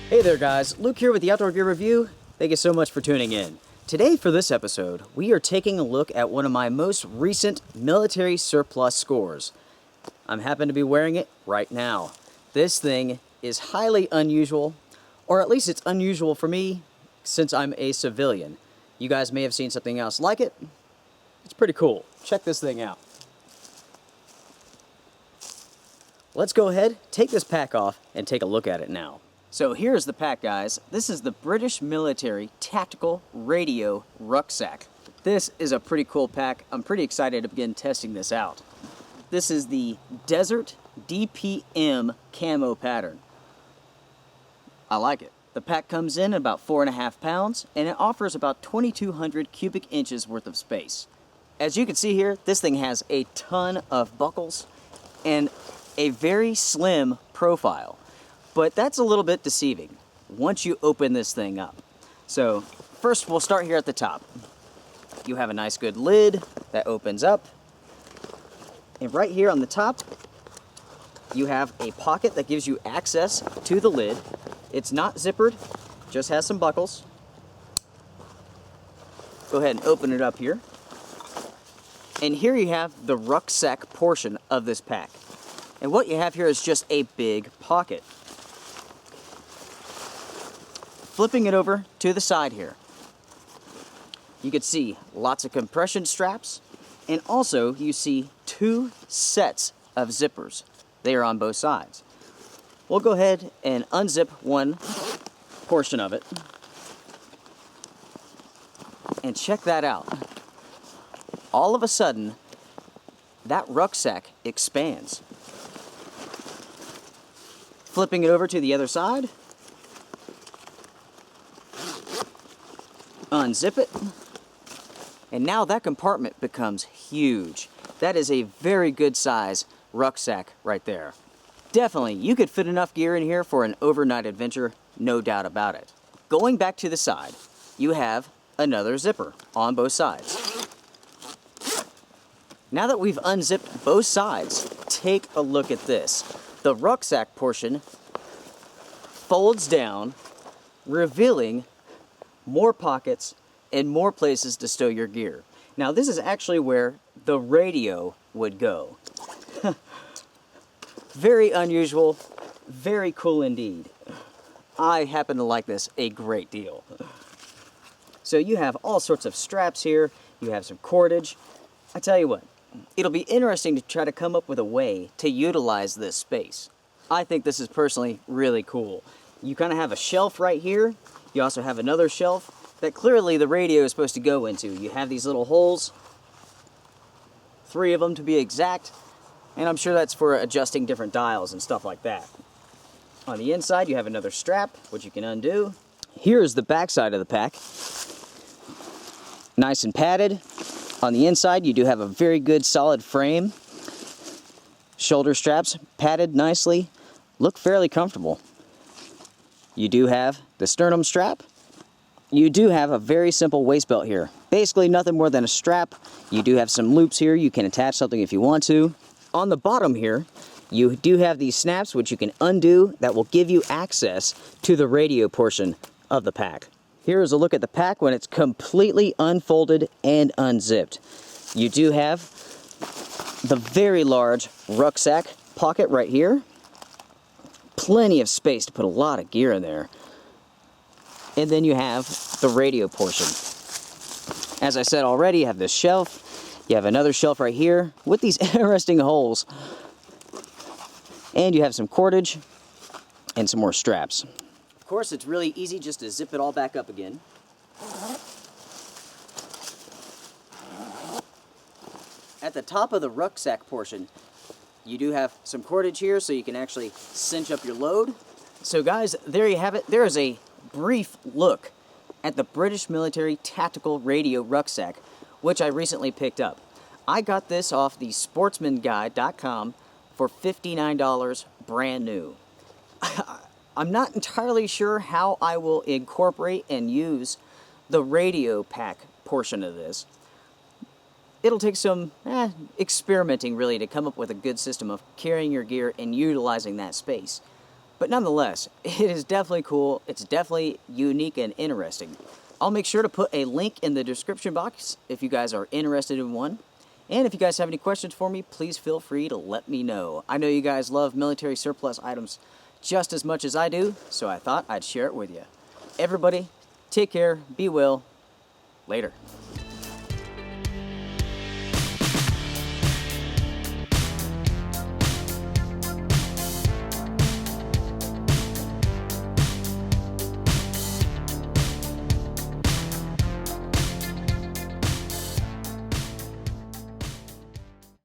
Hey there guys, Luke here with the Outdoor Gear Review. Thank you so much for tuning in. Today for this episode, we are taking a look at one of my most recent military surplus scores. I'm happen to be wearing it right now. This thing is highly unusual, or at least it's unusual for me since I'm a civilian. You guys may have seen something else like it. It's pretty cool. Check this thing out. Let's go ahead, take this pack off, and take a look at it now. So here's the pack, guys. This is the British Military Tactical Radio Rucksack. This is a pretty cool pack. I'm pretty excited to begin testing this out. This is the Desert DPM camo pattern. I like it. The pack comes in at about 4.5 pounds, and it offers about 2,200 cubic inches worth of space. As you can see here, this thing has a ton of buckles and a very slim profile. But that's a little bit deceiving once you open this thing up. So first we'll start here at the top. You have a nice good lid that opens up. And right here on the top, you have a pocket that gives you access to the lid. It's not zippered, just has some buckles. Go ahead and open it up here. And here you have the rucksack portion of this pack. And what you have here is just a big pocket. Flipping it over to the side here, you can see lots of compression straps, and also you see 2 sets of zippers. They are on both sides. We'll go ahead and unzip one portion of it, and check that out. All of a sudden, that rucksack expands. Flipping it over to the other side, unzip it, and now that compartment becomes huge. That is a very good size rucksack right there. Definitely, you could fit enough gear in here for an overnight adventure, no doubt about it. Going back to the side, you have another zipper on both sides. Now that we've unzipped both sides, take a look at this. The rucksack portion folds down, revealing more pockets and more places to stow your gear. Now this is actually where the radio would go. Very unusual, very cool indeed. I happen to like this a great deal. So you have all sorts of straps here, you have some cordage. I tell you what, it'll be interesting to try to come up with a way to utilize this space. I think this is personally really cool. You kind of have a shelf right here. You also have another shelf that clearly the radio is supposed to go into. You have these little holes, 3 of them to be exact, and I'm sure that's for adjusting different dials and stuff like that. On the inside, you have another strap, which you can undo. Here's the back side of the pack. Nice and padded. On the inside, you do have a very good solid frame. Shoulder straps padded nicely, look fairly comfortable. You do have the sternum strap. You do have a very simple waist belt here. Basically nothing more than a strap. You do have some loops here. You can attach something if you want to. On the bottom here, you do have these snaps which you can undo that will give you access to the radio portion of the pack. Here is a look at the pack when it's completely unfolded and unzipped. You do have the very large rucksack pocket right here. Plenty of space to put a lot of gear in there. And then you have the radio portion. As I said already, you have this shelf. You have another shelf right here with these interesting holes. And you have some cordage and some more straps. Of course, it's really easy just to zip it all back up again. At the top of the rucksack portion, you do have some cordage here so you can actually cinch up your load. So guys, there you have it. There is a brief look at the British Military Tactical Radio Rucksack, which I recently picked up. I got this off the sportsmanguide.com for $59 brand new. I'm not entirely sure how I will incorporate and use the radio pack portion of this. It'll take some experimenting really to come up with a good system of carrying your gear and utilizing that space. But nonetheless, it is definitely cool. It's definitely unique and interesting. I'll make sure to put a link in the description box if you guys are interested in one. And if you guys have any questions for me, please feel free to let me know. I know you guys love military surplus items just as much as I do, so I thought I'd share it with you. Everybody, take care, be well, later.